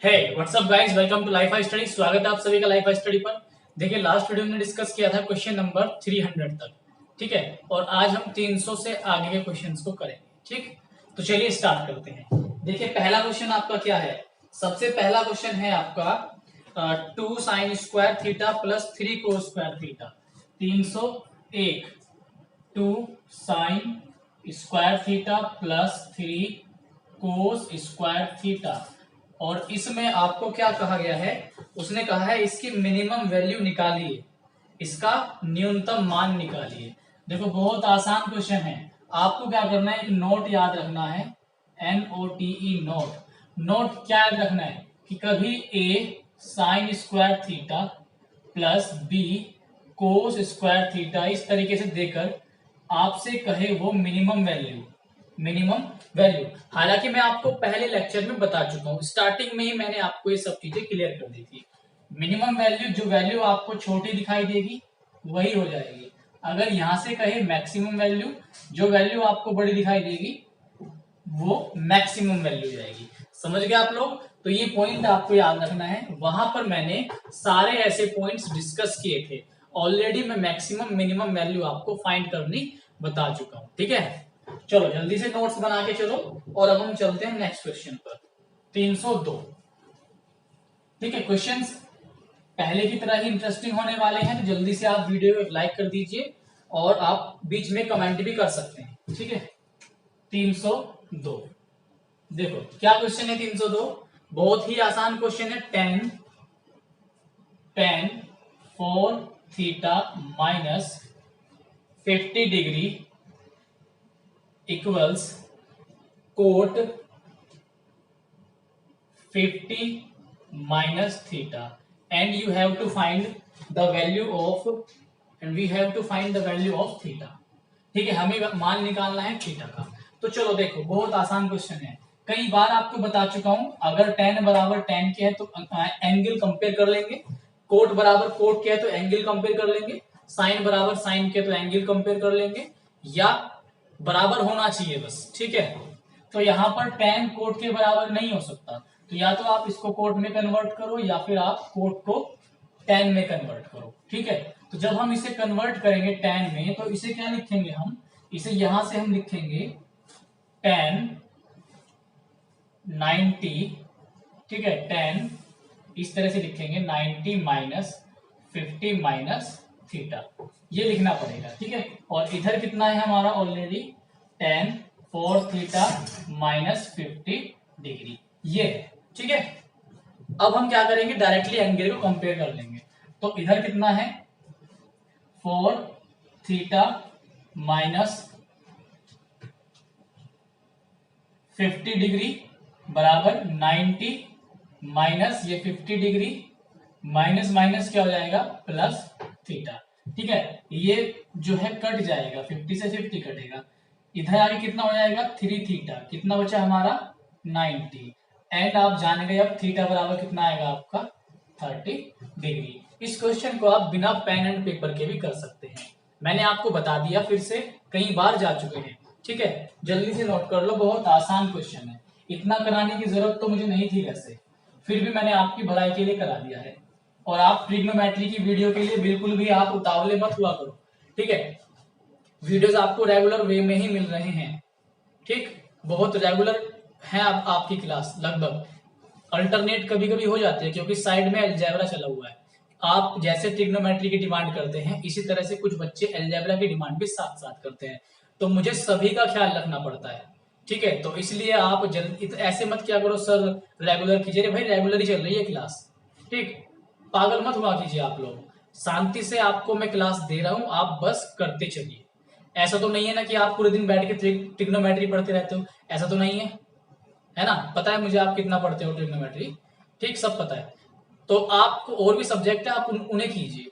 Hey what's up guys, welcome to life study. स्वागत है आप सभी का लाइफ स्टडी पर। देखिए, लास्ट वीडियो में डिस्कस किया था क्वेश्चन नंबर 300 तक, ठीक है। और आज हम 300 से आगे के क्वेश्चंस को करेंगे, ठीक। तो चलिए स्टार्ट करते हैं। देखिए, पहला क्वेश्चन आपका क्या है। सबसे पहला क्वेश्चन है आपका 2 sine square theta plus 3 cos square theta. 301 2 sine square theta plus 3 cos square theta. और इसमें आपको क्या कहा गया है, उसने कहा है इसकी मिनिमम वैल्यू निकालिए, इसका न्यूनतम मान निकालिए। देखो, बहुत आसान क्वेश्चन है। आपको क्या करना है, एक नोट याद रखना है, NOTE नोट। नोट क्या याद रखना है कि कभी A sine square theta plus B cos square theta इस तरीके से देकर आपसे कहे वो मिनिमम वैल्यू। हालांकि मैं आपको पहले लेक्चर में बता चुका हूं, स्टार्टिंग में ही मैंने आपको ये सब चीजें क्लियर कर दी थी। मिनिमम वैल्यू, जो वैल्यू आपको छोटी दिखाई देगी वही हो जाएगी। अगर यहां से कहे मैक्सिमम वैल्यू, जो वैल्यू आपको बड़ी दिखाई देगी वो मैक्सिमम वैल्यू जाएगी। समझ गए आप लोग। तो ये पॉइंट आपको याद रखना है। वहां पर मैंने सारे ऐसे पॉइंट्स डिस्कस किए थे ऑलरेडी। मैं मैक्सिमम मिनिमम वैल्यू आपको फाइंड करनी बता चुका हूं, ठीक है। चलो जल्दी से नोट्स बना के चलो, और अब हम चलते हैं नेक्स्ट क्वेश्चन पर। 302, ठीक है। क्वेश्चंस पहले की तरह ही इंटरेस्टिंग होने वाले हैं, तो जल्दी से आप वीडियो को लाइक कर दीजिए और आप बीच में कमेंट भी कर सकते हैं, ठीक है। 302, देखो क्या क्वेश्चन है। 302 बहुत ही आसान क्वेश्चन है। Tan 4 theta minus 50 degree equals cot 50 minus theta, and you have to find the value of theta, ठीक है। हमें मान निकालना है थीटा का। तो चलो देखो, बहुत आसान क्वेश्चन है। कई बार आपको बता चुका हूं, अगर tan बराबर tan के है तो एंगल कंपेयर कर लेंगे, कोट बराबर कोट के है तो एंगल कंपेयर कर लेंगे, साइन बराबर साइन के तो एंगल कंपेयर कर लेंगे, या बराबर होना चाहिए बस, ठीक है। तो यहाँ पर tan कोट के बराबर नहीं हो सकता, तो या तो आप इसको कोट में कन्वर्ट करो या फिर आप कोट को tan में कन्वर्ट करो, ठीक है। तो जब हम इसे कन्वर्ट करेंगे tan में, तो इसे क्या लिखेंगे हम, इसे यहां से हम लिखेंगे tan 90, ठीक है। tan इस तरह से लिखेंगे 90 माइनस 50 माइनस थीटा, ये लिखना पड़ेगा, ठीक है। और इधर कितना है हमारा already, tan 4 theta minus 50 degree, ये है, ठीक है। अब हम क्या करेंगे, डायरेक्टली एंगल को कंपेयर कर लेंगे। तो इधर कितना है, 4 थीटा माइनस 50 डिग्री बराबर 90 माइनस ये 50 डिग्री, माइनस माइनस क्या हो जाएगा, प्लस थीटा, ठीक है। ये जो है कट जाएगा, 50 से 50 कटेगा, इधर आगे कितना हो जाएगा, 3 थीटा, कितना बचा हमारा 90, एंड आप जान गए अब थीटा बराबर कितना आएगा आपका 30 डिग्री। इस क्वेश्चन को आप बिना पेन एंड पेपर के भी कर सकते हैं, मैंने आपको बता दिया, फिर से कई बार जा चुके हैं, ठीक है। जल्दी से नोट कर लो, बहुत आसान क्वेश्चन है। इतना कराने की जरूरत तो मुझे नहीं थी वैसे, फिर भी मैंने आपकी भलाई के लिए करा दिया है। और आप ट्रिग्नोमेट्री की वीडियो के लिए बिल्कुल भी आप उतावले मत हुआ करो, ठीक है। वीडियोस आपको रेगुलर वे में ही मिल रहे हैं, ठीक। बहुत रेगुलर है अब आपकी क्लास, लगभग अल्टरनेट कभी कभी हो जाती है, क्योंकि साइड में अलजेब्रा चला हुआ है। आप जैसे ट्रिग्नोमेट्री की डिमांड करते हैं, इसी तरह से कुछ बच्चे अलजेब्रा की डिमांड भी साथ साथ करते हैं, तो मुझे सभी का ख्याल रखना पड़ता है, ठीक है। तो इसलिए आप जल्दी ऐसे मत क्या करो, सर रेगुलर कीजिए, भाई रेगुलर ही चल रही है क्लास, ठीक। पागल मत हुआ कीजिए आप लोग, शांति से आपको मैं क्लास दे रहा हूं, आप बस करते चलिए। ऐसा तो नहीं है ना कि आप पूरे दिन बैठ के ट्रिग्नोमेट्री पढ़ते रहते हो, ऐसा तो नहीं है ना। पता है मुझे आप कितना पढ़ते हो ट्रिग्नोमेट्री, ठीक, सब पता है। तो आपको और भी सब्जेक्ट है, आप उन्हें कीजिए,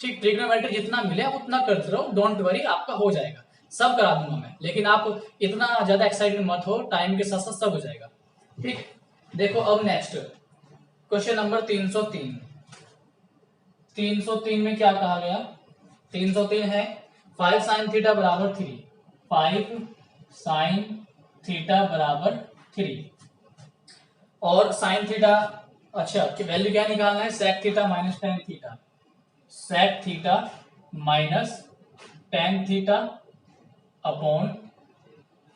ठीक। ट्रिग्नोमेट्री जितना मिले आप उतना करते रहो, डोंट वरी, आपका हो जाएगा, सब करा दूंगा मैं। लेकिन आप इतना ज्यादा एक्साइटेड मत हो, टाइम के साथ साथ सब हो जाएगा, ठीक। देखो अब नेक्स्ट क्वेश्चन नंबर 303। 303 में क्या कहा गया, 303 है 5 साइन थीटा बराबर 3, 5 साइन थीटा बराबर 3। और साइन थीटा, अच्छा वैल्यू क्या निकालना है, sec theta minus tan theta, sec theta minus tan theta upon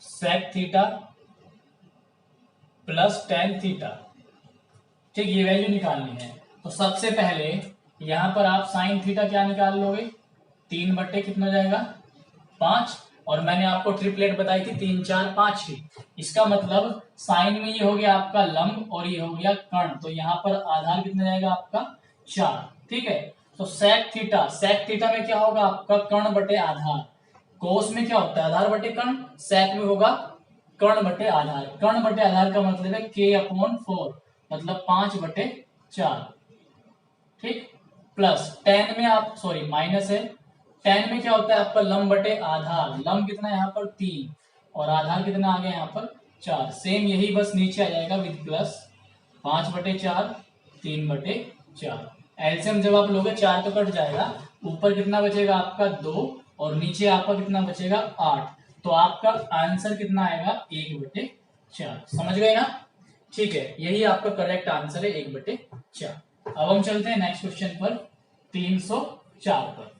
sec theta plus tan theta. ठीक, ये वैल्यू निकालनी है। तो सबसे पहले यहां पर आप साइन थीटा क्या निकाल लोगे, 3 बट्टे कितना हो जाएगा 5, और मैंने आपको ट्रिपलेट बताई थी 3 4 5 ही। इसका मतलब साइन में ये हो गया आपका लंब और ये हो गया कर्ण, तो यहाँ पर आधार कितना जाएगा आपका 4। ठीक है, तो सेक थीटा, सेक थीटा में क्या होगा आपका कर्ण बटे आधार, कोस में क्या होता है आधार बटे कर्ण, सेक में होगा कर्ण बटे आधार। कर्ण बटे आधार का मतलब है k अपॉन 4, मतलब 5/4। ठीक, प्लस टेन में आप सॉरी माइनस है, टेन में क्या होता है आपका लंब बटे आधार, लंब कितना है यहाँ पर 3 और आधार कितना आ गया यहाँ पर 4। सेम यही बस नीचे आ जाएगा विद प्लस 5/4 3/4। एलसीएम जब आप लोगे 4 तो कट जाएगा, ऊपर कितना बचेगा आपका 2 और नीचे आपका कितना बचेगा 8, तो आपका आंसर कितना आएगा 1/4। समझ गए ना? ठीक है, यही आपका करेक्ट आंसर है 1/4। अब हम चलते हैं नेक्स्ट क्वेश्चन पर 304 पर।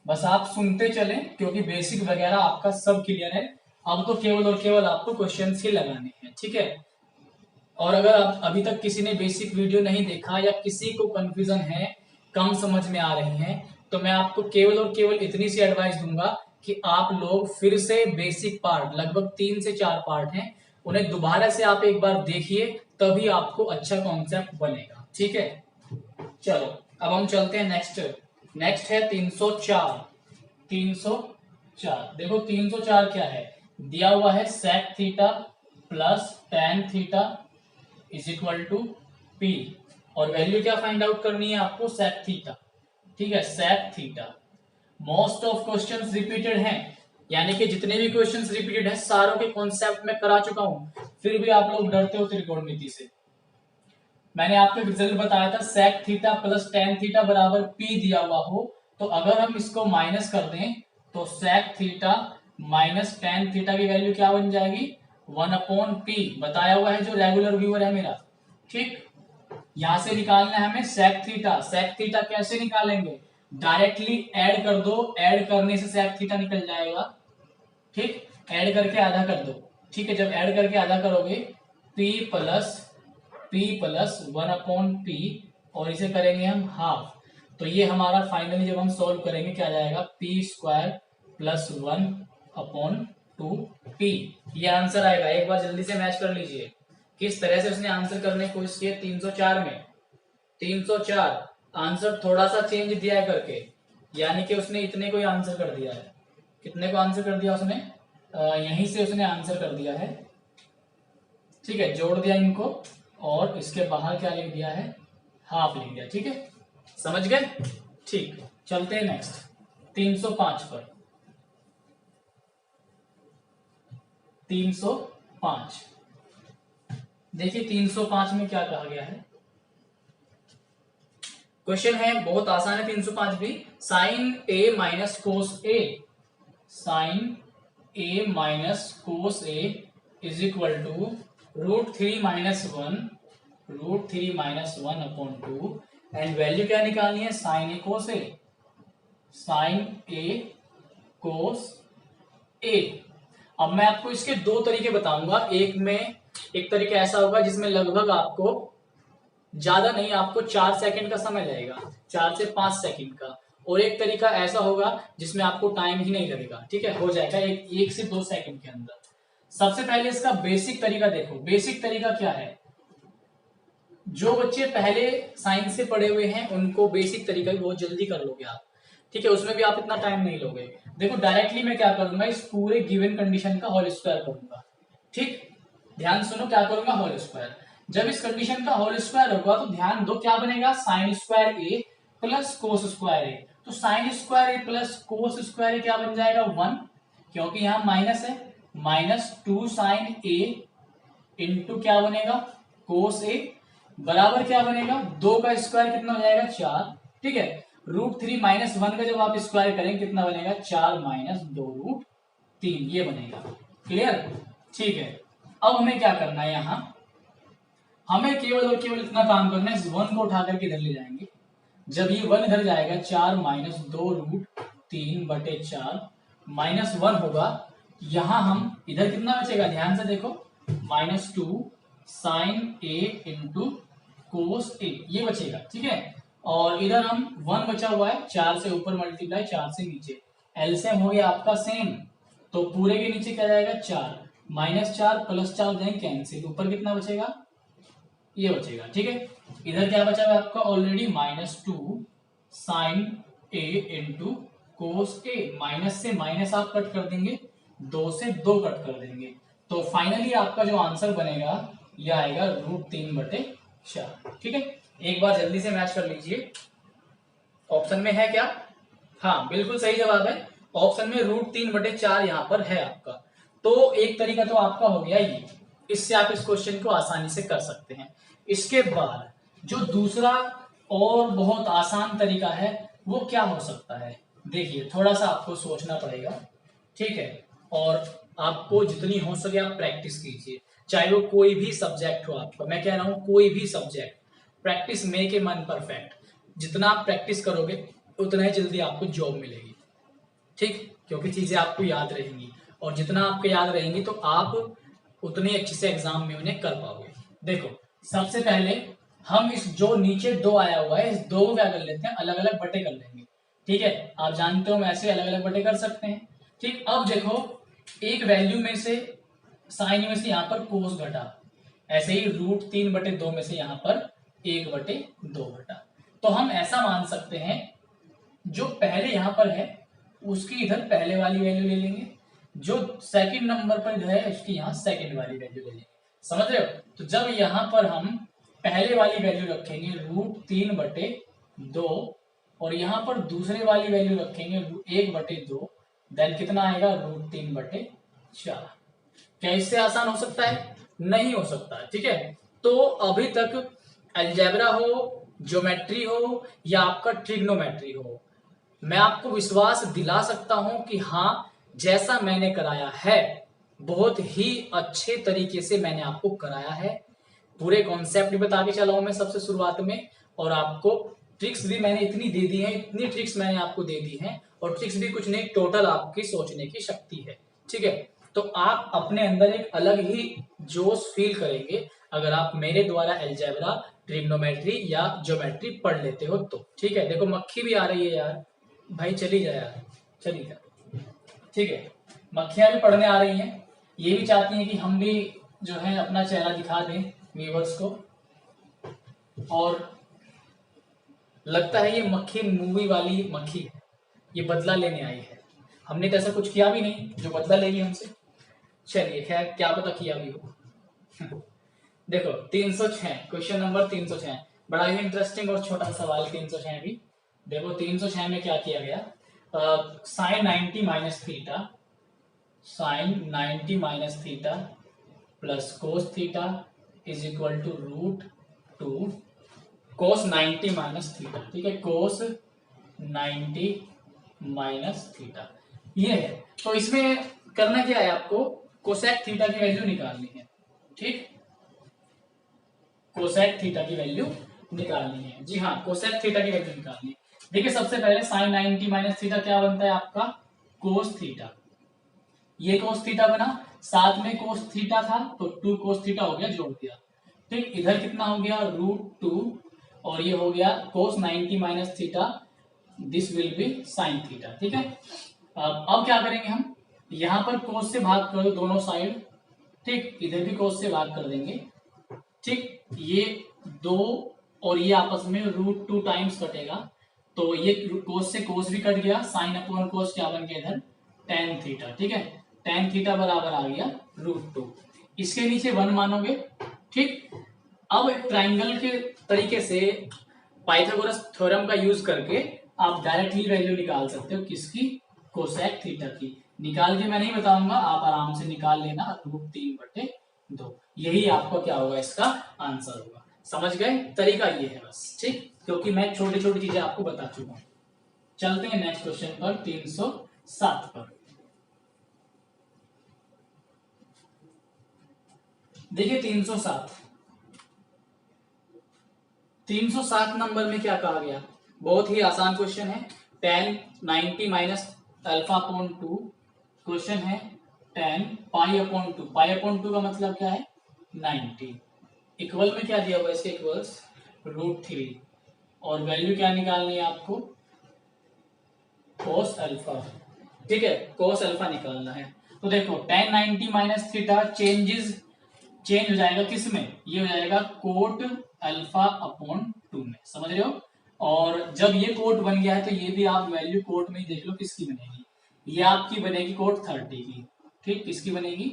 बस आप सुनते चलें क्योंकि बेसिक वगैरह आपका सब क्लियर है। अब तो केवल और केवल आपको क्वेश्चंस ही लगाने हैं। ठीक है, और अगर आप अभी तक किसी ने बेसिक वीडियो नहीं देखा या किसी को कंफ्यूजन है, कम समझ में आ रही है, तो मैं आपको केवल और केवल इतनी सी एडवाइस दूंगा कि आप लोग फिर से बेसिक पार्ट, लगभग 3 से 4 पार्ट हैं, उन्हें दोबारा से आप एक बार देखिए, तभी आपको अच्छा कॉन्सेप्ट बनेगा। ठीक है, चलो अब हम चलते हैं नेक्स्ट। नेक्स्ट है 304। 304 देखो 304 क्या है, दिया हुआ है sec theta plus tan theta is equal to P, और वैल्यू क्या फाइंड आउट करनी है आपको, सेक थीटा। ठीक है, sec theta. Most of questions repeated हैं, यानी कि जितने भी क्वेश्चंस रिपीटेड हैं सारों के कॉन्सेप्ट में करा चुका हूं, फिर भी आप लोग डरते हो त्रिकोणमिति से। मैंने आपको रिजल्ट बताया था sec theta plus tan theta बराबर पी दिया हुआ हो, तो अगर हम इसको माइनस कर दें तो sec theta minus tan theta की वैल्यू क्या बन जाएगी 1/p, बताया हुआ है जो रेगुलर व्यूअर है मेरा। ठीक, यहां से निकालना है हमें सेक थीटा। सेक थीटा कैसे निकालेंगे, डायरेक्टली ऐड कर दो, ऐड करने से सेक थीटा निकल जाएगा। ठीक, ऐड करके आधा कर दो। ठीक है, जब ऐड करके आधा करोगे p प्लस 1/p और इसे करेंगे हम हाफ, तो ये हमारा फाइनली जब हम सॉल्व करेंगे क्या जाएगा p² प्लस 1/2p, ये आंसर आएगा। एक बार जल्दी से मैच कर लीजिए किस तरह से उसने आंसर करने की कोशिश की है 304 में। 304 आंसर थोड़ा सा चेंज दिया है करके, यानी कि उसने इतने को ही आंसर कर दिया है। कितने को आंसर कर दिया उसने, यहीं से उसने आंसर कर दिया है। ठीक है, जोड़ दिया इनको और इसके बाहर क्या लिख दिया है, हाफ लिख दिया। ठीक है, समझ गए? ठीक, चलते हैं नेक्स्ट 305 पर। 305 देखिए 305 में क्या कहा गया है, क्वेश्चन है बहुत आसान है 305 भी। Sine A minus cos A, sine A minus cos A is equal to √3 - 1/2 and value क्या निकालनी है sign A cos A, sine ए कोस ए। अब मैं आपको इसके दो तरीके बताऊंगा, एक तरीका ऐसा होगा जिसमें लगभग आपको ज्यादा नहीं, आपको 4 सेकंड का समय लगेगा, 4 से 5 सेकंड का, और एक तरीका ऐसा होगा जिसमें आपको टाइम ही नहीं लगेगा। ठीक है, हो जाएगा 1 से 2 सेकंड के अंदर। सबसे पहले इसका बेसिक तरीका देखो। बेसिक तरीका क्या है, जो बच्चे पहले साइंस से पढ़े हुए हैं उनको बेसिक तरीका भी बहुत जल्दी कर लोगे आप। ठीक है, उसमें भी आप इतना टाइम नहीं लोगे। देखो डायरेक्टली मैं क्या करूंगा, इस पूरे गिवन कंडीशन का होल स्क्वायर करूंगा। ठीक, ध्यान सुनो, क्या करूंगा होल स्क्वायर। जब इस कंडीशन का होल स्क्वायर होगा तो ध्यान दो क्या बनेगा, साइन स्क्वायर ए प्लस कोस स्क्वायर ए। तो साइन स्क्वायर ए प्लस कोस स्क्वायर ए क्या बन जाएगा 1, क्योंकि यहां माइनस है, -2 साइन ए इंटू क्या बनेगा कोस ए, बराबर क्या बनेगा 2 का स्क्वायर कितना हो जाएगा 4। ठीक है, √3 - 1 का जब आप स्क्वायर करेंगे कितना बनेगा 4 - 2√3, ये बनेगा। क्लियर? ठीक है, अब हमें क्या करना है, यहां हमें केवल और केवल इतना काम करना है, इस 1 को उठा करके इधर ले जाएंगे। जब ये 1 इधर जाएगा 4 माइनस 2√3/4 -1 होगा। यहां हम इधर कितना बचेगा, ध्यान से देखो, -2 साइन ए इंटू कोस ए, ये बचेगा। ठीक है, और इधर हम 1 बचा हुआ है, 4 से ऊपर मल्टीप्लाई 4 से नीचे, एलसीएम हो गया आपका सेम, तो पूरे के नीचे क्या जाएगा 4, -4 +4 जाएंगे कैंसिल, ऊपर कितना बचेगा, ये बचेगा। ठीक है, इधर क्या बचा हुआ आपका ऑलरेडी -2 साइन ए इंटू कोस ए, माइनस से माइनस आप कट कर देंगे, 2 से 2 कट कर देंगे, तो फाइनली आपका जो आंसर बनेगा ये आएगा √3/4। ठीक है, एक बार जल्दी से मैच कर लीजिए, ऑप्शन में है क्या, हाँ बिल्कुल सही जवाब है, ऑप्शन में √3/4 यहाँ पर है आपका। तो एक तरीका तो आपका हो गया ये, इससे आप इस क्वेश्चन को आसानी से कर सकते हैं। इसके बाद जो दूसरा और बहुत आसान तरीका है वो क्या हो सकता है, देखिए थोड़ा सा आपको सोचना पड़ेगा। ठीक है, और आपको जितनी हो सके आप प्रैक्टिस कीजिए, चाहे वो कोई भी सब्जेक्ट हो आपका, मैं कह रहा हूं कोई भी सब्जेक्ट, प्रैक्टिस मेक ए मन परफेक्ट। जितना आप प्रैक्टिस करोगे उतना ही जल्दी आपको जॉब मिलेगी। ठीक, क्योंकि चीजें आपको याद रहेंगी, और जितना आपको याद रहेंगी तो आप उतने अच्छे से एग्जाम में उन्हें कर पाओगे। देखो सबसे पहले हम इस जो नीचे 2 आया हुआ है, इस 2 को क्या कर लेते हैं, अलग अलग बटे कर लेंगे। ठीक है, आप जानते हो हम ऐसे अलग अलग बटे कर सकते हैं। ठीक, अब देखो एक वैल्यू में से, साइन में से यहाँ पर कोस घटा, ऐसे ही √3/2 में से यहाँ पर 1/2 घटा, तो हम ऐसा मान सकते हैं जो पहले यहाँ पर है उसकी इधर पहले वाली वैल्यू ले लेंगे, जो सेकंड नंबर पर है उसकी यहाँ सेकंड वाली वैल्यू ले लेंगे। समझ रहे हो, तो जब यहाँ पर हम पहले वाली वैल्यू रखेंगे √3/2 और यहाँ पर दूसरे वाली वैल्यू रखेंगे 1/2, देन कितना आएगा √3/4। क्या इससे आसान हो सकता है, नहीं हो सकता है। ठीक है, तो अभी तक अलजेब्रा हो, ज्योमेट्री हो या आपका ट्रिग्नोमेट्री हो, मैं आपको विश्वास दिला सकता हूं कि हाँ जैसा मैंने कराया है बहुत ही अच्छे तरीके से मैंने आपको कराया है। पूरे कॉन्सेप्ट भी बता के चला हूं मैं सबसे शुरुआत में, और आपको ट्रिक्स भी मैंने इतनी दे दी है, इतनी ट्रिक्स मैंने आपको दे दी हैं, और ट्रिक्स भी कुछ नहीं, टोटल आपकी सोचने की शक्ति है। ठीक है, तो आप अपने अंदर एक अलग ही जोश फील करेंगे अगर आप मेरे द्वारा अलजेब्रा, ट्रिग्नोमेट्री या ज्योमेट्री पढ़ लेते हो तो। ठीक है, देखो मक्खी भी आ रही है यार, भाई चली जा यार, चली जा। ठीक है, मक्खियां भी पढ़ने आ रही हैं, ये भी चाहती हैं कि हम भी जो है अपना चेहरा दिखा दें व्यूअर्स को, और लगता है ये मक्खी मूवी वाली मक्खी है, ये बदला लेने आई है। हमने तो ऐसा कुछ किया भी नहीं जो बदला लेगी हमसे। चलिए खैर, क्या पता किया भी हो। देखो 306, क्वेश्चन नंबर 306, बड़ा ही इंटरेस्टिंग और छोटा सवाल 306 भी। देखो 306 में क्या किया गया, sine 90 minus theta, sine 90 minus theta plus cos theta is equal to √2 cos 90 minus theta. ठीक है, कोस 90 माइनस थीटा ये है। तो इसमें करना क्या है, आपको कोसेक थीटा की वैल्यू निकालनी है। ठीक, कोसेक थीटा की वैल्यू निकालनी है, जी हाँ कोसेक थीटा की वैल्यू निकालनी है। देखिए सबसे पहले साइन 90 माइनस थीटा क्या बनता है आपका, कोस थीटा, ये कोस थीटा बना, साथ में कोस थीटा था तो 2 कोस थीटा हो गया, जोड़ दिया। ठीक, इधर कितना हो गया √2, और ये हो गया कोस 90 minus theta, this will be sine theta. ठीक है, अब क्या करेंगे हम, यहां पर कोस से भाग कर दो दोनों साइड। ठीक, इधर भी कोस से भाग कर देंगे। ठीक, ये 2 और ये आपस में √2 टाइम्स कटेगा, तो ये कोस से कोस भी कट गया, साइन अपॉन कोस क्या बन गया इधर tan थीटा। ठीक है, tan थीटा बराबर आ गया √2, इसके नीचे 1 मानोगे। ठीक, अब ट्राइंगल के तरीके से पाइथागोरस थ्योरम का यूज करके आप डायरेक्टली वैल्यू निकाल सकते हो, किसकी, कोसेक थीटा की। निकाल के मैं नहीं बताऊंगा, आप आराम से निकाल लेना, √3/2 यही आपका क्या होगा, इसका आंसर होगा। समझ गए, तरीका ये है बस। ठीक, क्योंकि मैं छोटी छोटी चीजें आपको बता चुका हूं। चलते हैं नेक्स्ट क्वेश्चन पर, 307 पर। देखिए 307, 307 नंबर में क्या कहा गया, बहुत ही आसान क्वेश्चन है। tan 90 minus alpha upon 2, question है tan pi upon 2, pi upon 2 का मतलब क्या है 90, इक्वल में क्या दिया हुआ है इसके इक्वल्स √3, और वैल्यू क्या निकालनी है आपको cos अल्फा, ठीक है, cos अल्फा निकालना है। तो देखो tan 90 माइनस थीटा चेंज हो जाएगा किस में, ये हो जाएगा कोट अल्फा अपॉन 2 में, समझ रहे हो। और जब ये कोट बन गया है तो ये भी आप वैल्यू कोट में ही देख लो किसकी बनेगी, ये आपकी बनेगी कोट 30 की, ठीक, किसकी बनेगी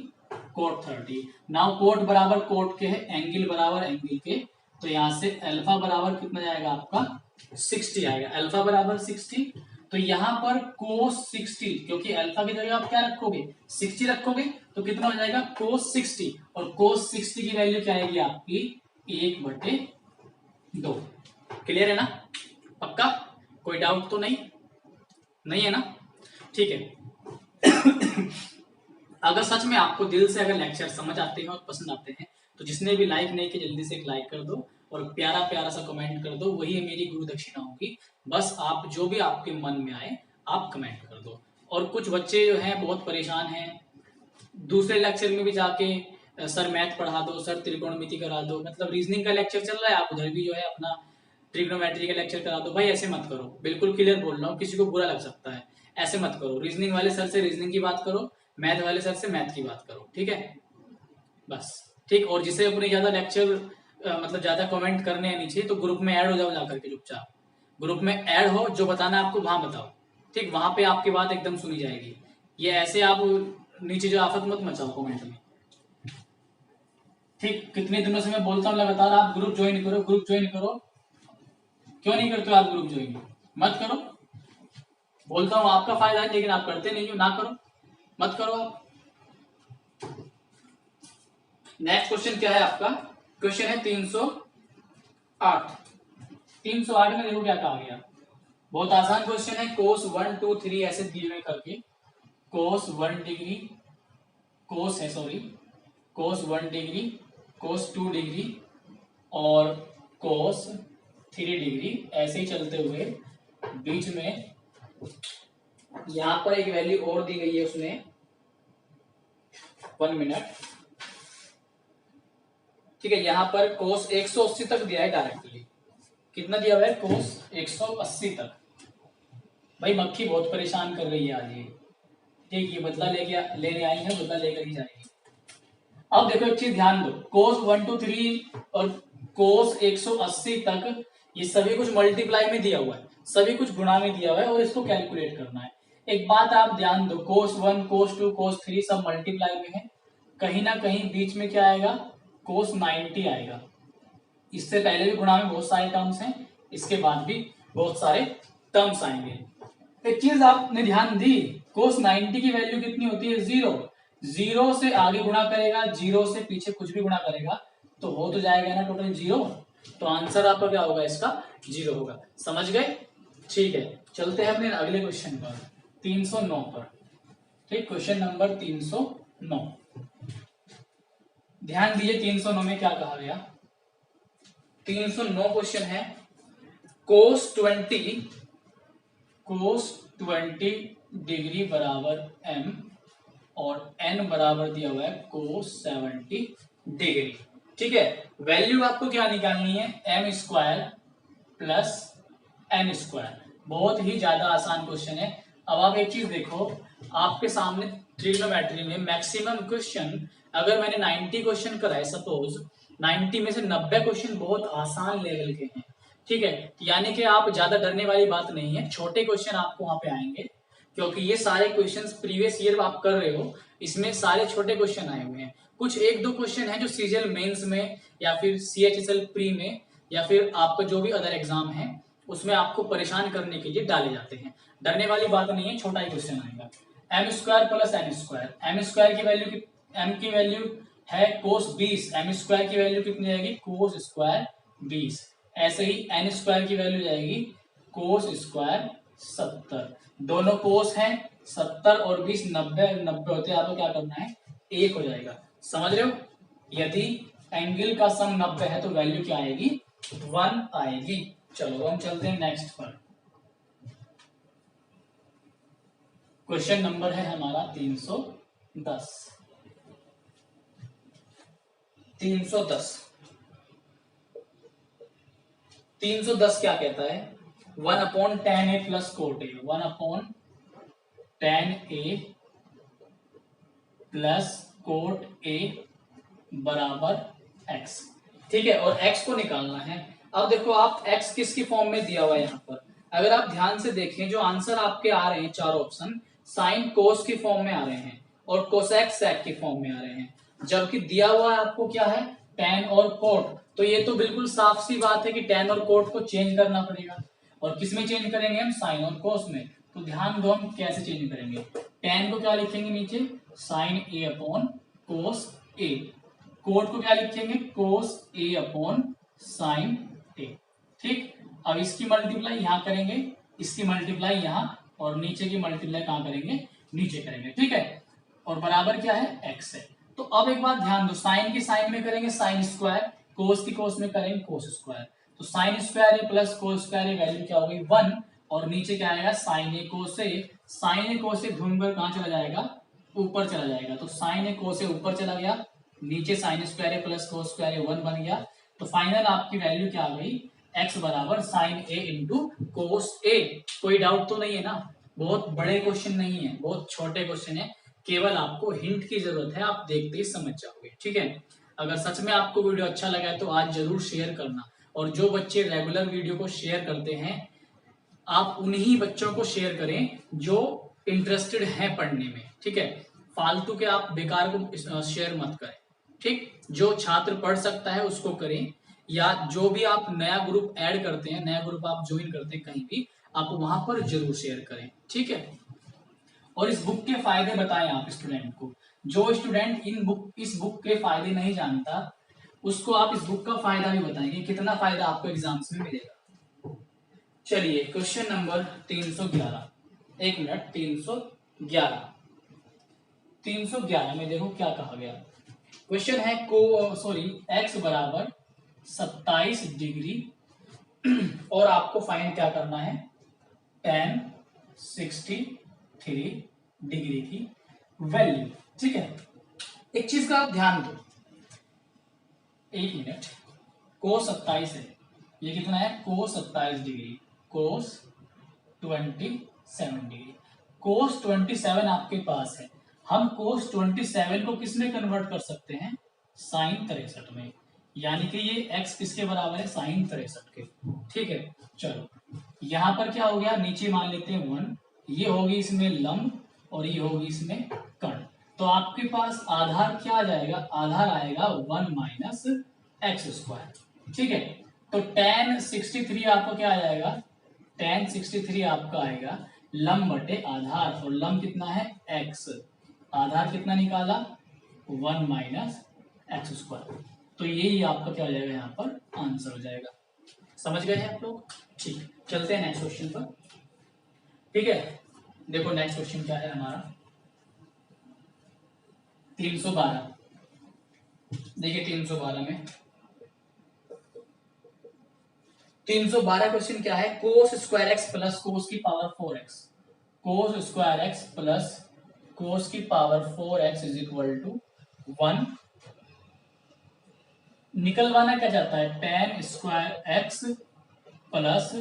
कोट 30। नाउ कोट बराबर कोट के है, एंगल बराबर एंगल के, तो यहां से अल्फा बराबर कितना जाएगा आपका 60 आएगा, अल्फा बराबर 60। तो यहाँ पर cos 60, क्योंकि अल्फा की जगह आप क्या रखोगे 60 रखोगे, तो कितना हो जाएगा cos 60, और cos 60 की वैल्यू क्या आएगी आपकी 1/2। क्लियर है ना, पक्का, कोई डाउट तो नहीं है ना, ठीक है। अगर सच में आपको दिल से अगर लेक्चर समझ आते हैं और पसंद आते हैं तो जिसने भी लाइक नहीं किया जल्दी से एक लाइक कर दो और प्यारा प्यारा सा कमेंट कर दो, वही मेरी गुरु दक्षिणा होगी। बस आप जो भी आपके मन में आए आप कमेंट कर दो। और कुछ बच्चे जो हैं बहुत परेशान हैं, दूसरे लेक्चर में भी जाके सर मैथ पढ़ा दो, सर त्रिकोणमिति करा दो, मतलब रीजनिंग का लेक्चर चल रहा है, आप उधर भी जो है अपना ट्रिग्नोमेट्री का लेक्चर करा दो। भाई ऐसे मत करो, बिल्कुल क्लियर बोल रहा हूँ, किसी को बुरा लग सकता है, ऐसे मत करो। रीजनिंग वाले सर से रीजनिंग की बात करो, मैथ वाले सर से मैथ की बात करो, ठीक है बस, ठीक। और जिसे अपने ज्यादा लेक्चर मतलब ज्यादा कमेंट करने हैं नीचे, तो ग्रुप में ऐड हो जाओ जाकर के, चुपचाप ग्रुप में ऐड हो, जो बताना आपको वहां बताओ, ठीक, वहां पे आपकी बात एकदम सुनी जाएगी। ये ऐसे आप नीचे जो आफत मत मचाओ कमेंट में, ठीक। कितने दिनों से मैं बोलता हूँ लगातार आप ग्रुप ज्वाइन करो, ग्रुप ज्वाइन करो, क्यों नहीं करते हो आप ग्रुप ज्वाइन, मत करो, बोलता हूँ आपका फायदा है, लेकिन आप करते नहीं हो, ना करो, मत करो आप। नेक्स्ट क्वेश्चन क्या है आपका, क्वेश्चन है 308। 308 में देखो क्या कहा गया, बहुत आसान क्वेश्चन है। cos 1 2 3 ऐसे दिए हुए करके, cos 1 degree, cos 1 degree, cos 2 degree और cos 3 डिग्री, ऐसे ही चलते हुए बीच में यहां पर एक वैल्यू और दी गई है उसने 1 मिनट, ठीक है। यहां पर cos 180 तक दिया है डायरेक्टली, कितना दिया हुआ है cos 180 तक। भाई मक्खी बहुत परेशान कर रही है आज ये, ठीक, ये बदला लेने आई है, बदला लेकर ही जाएगी। अब देखो एक चीज ध्यान दो, cos 1 2 3 और cos 180 तक ये सभी कुछ मल्टीप्लाई में दिया हुआ है, सभी कुछ गुणा में दिया हुआ है, और इसको कैलकुलेट करना है। एक बात आप ध्यान दो, cos 1 cos 2 cos 3 सब मल्टीप्लाई में है, कहीं ना कहीं बीच में क्या आएगा cos 90 आएगा। इससे पहले भी गुणा में बहुत सारे टर्म्स हैं, इसके बाद भी बहुत सारे टर्म्स आएंगे। एक चीज आपने ध्यान दी, cos 90 की वैल्यू कितनी होती है 0, 0 से आगे गुणा करेगा, 0 से पीछे कुछ भी गुणा करेगा तो हो तो जाएगा ना टोटल 0, तो आंसर आपका क्या होगा इसका 0 होगा। समझ गए, ठीक है। चलते हैं अपने अगले क्वेश्चन पर, 309 पर, ठीक, क्वेश्चन नंबर 309। ध्यान दीजिए 309 में क्या कहा गया, 309 क्वेश्चन है cos 20 डिग्री बराबर m और n बराबर दिया हुआ है cos 70 डिग्री, ठीक है। वैल्यू आपको क्या निकालनी है m square plus n square, बहुत ही ज्यादा आसान क्वेश्चन है। अब आप एक चीज देखो, आपके सामने ट्रिग्नोमेट्री में मैक्सिमम क्वेश्चन, अगर मैंने 90 क्वेश्चन कराए, सपोज 90 में से 90 क्वेश्चन बहुत आसान लेवल के हैं, ठीक है, यानी कि आप ज्यादा डरने वाली बात नहीं है, छोटे क्वेश्चन आपको वहां पे आएंगे, क्योंकि ये सारे क्वेश्चंस प्रीवियस ईयर आप कर रहे हो, इसमें सारे छोटे क्वेश्चन आए हुए हैं। कुछ एक दो क्वेश्चन है जो सीजीएल मेंस में या फिर सीएचएसएल प्री में या फिर आपका जो भी अदर एग्जाम है उसमें आपको परेशान करने के लिए डाले जाते हैं, डरने वाली बात नहीं है, छोटा ही क्वेश्चन आएगा। M square plus N square, M square की वैल्यू, एम की वैल्यू है cos 20, एम स्क्वायर की वैल्यू कितनी जाएगी cos स्क्वायर 20, ऐसे ही एन स्क्वायर की वैल्यू जाएगी cos स्क्वायर 70, दोनों cos हैं 70 और 20 90 होते हैं, आपको क्या करना है 1 हो जाएगा, समझ रहे हो। यदि एंगल का सम 90 है तो वैल्यू क्या आएगी 1 आएगी। चलो हम चलते हैं नेक्स्ट पर। क्वेश्चन नंबर है हमारा 310। 310 310 क्या कहता है? 1/10 a plus cot A, 1/10 a plus cot A बराबर x। ठीक है, और x को निकालना है। अब देखो आप x किसकी फॉर्म में दिया हुआ है यहाँ पर, अगर आप ध्यान से देखें जो आंसर आपके आ रहे हैं चार ऑप्शन साइन कोस की फॉर्म में आ रहे हैं और कोसेक सेक की फॉर्म में आ रहे हैं, जबकि दिया हुआ है आपको क्या है, टेन और कोट। तो ये तो बिल्कुल साफ सी बात है कि टेन और कोट को चेंज करना पड़ेगा, और किस में चेंज करेंगे हम, साइन और कोस में। तो ध्यान दो हम कैसे चेंज करेंगे। टेन को क्या लिखेंगे नीचे, साइन ए अपॉन कोस ए, कोट को क्या लिखेंगे, कोस ए अपॉन साइन ए। ठीक, अब इसकी मल्टीप्लाई यहां करेंगे, इसकी मल्टीप्लाई यहां, और नीचे की मल्टीप्लाई कहां करेंगे, नीचे करेंगे। ठीक है, और बराबर क्या है, एक्स है। तो अब एक बात ध्यान दो, साइन की साइन में करेंगे साइन स्क्वायर, कोस की कोस में करेंगे कोस स्क्वायर। तो साइन स्क्वायर ए प्लस कोस स्क्वायर ए वैल्यू क्या होगी 1, और नीचे क्या आएगा sign A cos A. Sine ए कोस ए घूमकर कहां चला जाएगा, ऊपर चला जाएगा। तो साइन ए कोस ए ऊपर चला गया, नीचे साइन स्क्वायर ए प्लस कोस स्क्वायर ए 1 बन गया। तो फाइनल आपकी वैल्यू क्या आ गई, x बराबर साइन ए इंटू कोस ए। कोई डाउट तो नहीं है ना, बहुत बड़े क्वेश्चन नहीं है, बहुत छोटे क्वेश्चन है, केवल आपको हिंट की जरूरत है, आप देखते ही समझ जाओगे। ठीक है, अगर सच में आपको वीडियो अच्छा लगा है तो आज जरूर शेयर करना, और जो बच्चे रेगुलर वीडियो को शेयर करते हैं आप उन्हीं बच्चों को शेयर करें जो इंटरेस्टेड हैं पढ़ने में। ठीक है, फालतू के आप बेकार को शेयर मत करें। ठीक, जो छात्र पढ़ सकता है उसको करें, या जो भी आप नया ग्रुप ऐड करते हैं, नया ग्रुप आप ज्वाइन करते हैं कहीं भी, आप वहां पर जरूर शेयर करें। ठीक है, और इस बुक के फायदे बताएं आप स्टूडेंट को। जो स्टूडेंट इस बुक के फायदे नहीं जानता उसको आप इस बुक का फायदा भी बताएंगे, कितना फायदा आपको एग्जाम्स में मिलेगा। चलिए क्वेश्चन नंबर 311, एक मिनट, 311 में देखो क्या कहा गया। क्वेश्चन है x बराबर 27 डिग्री और आपको फाइंड क्या करना है, tan 63 डिग्री की वैल्यू। ठीक है, एक चीज का आप ध्यान दो, एक मिनट, कोस 27 है, ये कितना है, कोस 27 डिग्री, कोस 27 डिग्री, कोस 27 आपके पास है। हम कोस 27 को किस में कन्वर्ट कर सकते हैं, साइन 63 में, यानी कि ये x किसके बराबर है, साइन 63 के। ठीक है, चलो यहां पर क्या हो गया, नीचे मान लेते हैं 1, ये होगी इसमें लंब और ये होगी इसमें कर्ण। तो आपके पास आधार क्या आ जाएगा, आधार आएगा 1 माइनस एक्स स्क्वायर। ठीक है, तो tan 63 आपको क्या आ जाएगा, tan 63 आपका आएगा लंब बटे आधार, और लंब कितना है x, आधार कितना निकाला 1 माइनस एक्स स्क्वायर। तो यही आपका क्या हो जाएगा, यहाँ पर आंसर हो जाएगा। समझ गए हैं आप लोग। ठीक, चलते हैं नेक्स्ट क्वेश्चन पर। ठीक है, देखो नेक्स्ट क्वेश्चन क्या है हमारा 312। देखिए 312 क्वेश्चन क्या है, cos square x plus cos की power 4x, cos square x plus cos की power 4x is equal to 1। निकलवाना क्या जाता है, tan square x plus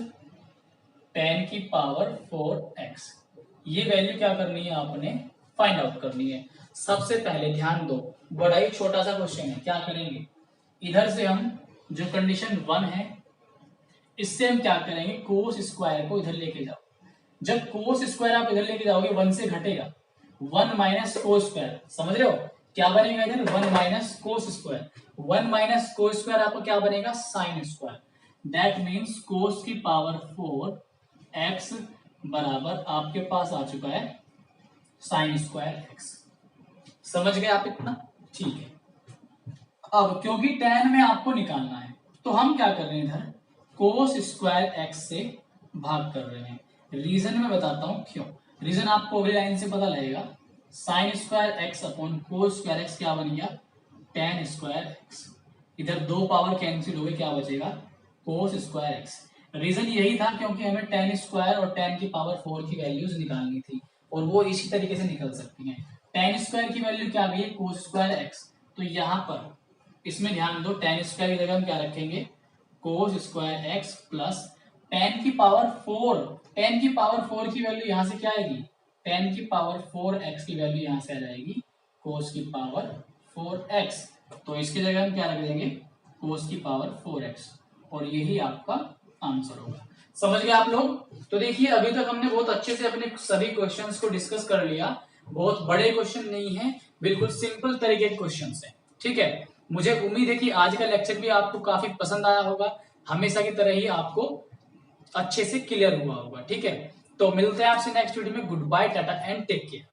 tan की पावर 4x। ये वैल्यू क्या करनी है, आपने फाइंड आउट करनी है। सबसे पहले ध्यान दो, बड़ा ही छोटा सा क्वेश्चन है, क्या करेंगे, इधर से हम जो कंडीशन 1 है इससे हम क्या करेंगे, कोस स्क्वायर को इधर लेके जाओ। जब कोस स्क्वायर आप इधर लेके जाओगे 1 से घटेगा, 1 माइनस कोस स्क्वायर, समझ रहे हो क्या बनेगा इधर, 1 minus cos square, 1 minus cos square आपको क्या बनेगा, साइन स्क्वायर। दैट मीन्स कोस की पावर 4x बराबर आपके पास आ चुका है साइन स्क्वायर x। समझ गए आप इतना। ठीक है, अब क्योंकि tan में आपको निकालना है तो हम क्या कर रहे हैं, इधर कोस स्क्वायर x से भाग कर रहे हैं। रीजन में बताता हूं क्यों, रीजन आपको अगली लाइन से पता लगेगा। Sine square x upon cos square x क्या बन गया, tan स्क्वायर x। इधर 2 पावर कैंसिल हो गए, क्या बचेगा कोस स्क्वायर एक्स। रीजन यही था क्योंकि हमें टेन स्क्वायर और टेन की पावर 4 की वैल्यूज निकालनी थी, और वो इसी तरीके से निकल सकती हैं। टेन स्क्वायर की वैल्यू क्या आ गई है, कोस स्क्वायर एक्स। तो यहाँ पर इसमें ध्यान दो, टेन स्क्वायर की जगह हम क्या रखेंगे, कोस स्क्वायर एक्स प्लस टेन की पावर 4। टेन की पावर 4 की वैल्यू यहाँ से क्या आएगी, टेन की पावर 4 एक्स की वैल्यू यहाँ से आ जाएगी कोस की पावर 4 एक्स। तो इसकी जगह हम क्या रख देंगे, कोस की पावर 4 एक्स, और यही आपका आंसर होगा। समझ गए आप लोग। तो देखिए अभी तक हमने बहुत अच्छे से अपने सभी क्वेश्चंस को डिस्कस कर लिया। बहुत बड़े क्वेश्चन नहीं है, बिल्कुल सिंपल तरीके के क्वेश्चन है। ठीक है, मुझे उम्मीद है कि आज का लेक्चर भी आपको काफी पसंद आया होगा, हमेशा की तरह ही आपको अच्छे से क्लियर हुआ होगा। ठीक है, तो मिलते हैं आपसे नेक्स्ट वीडियो में। Good bye, tata and take care.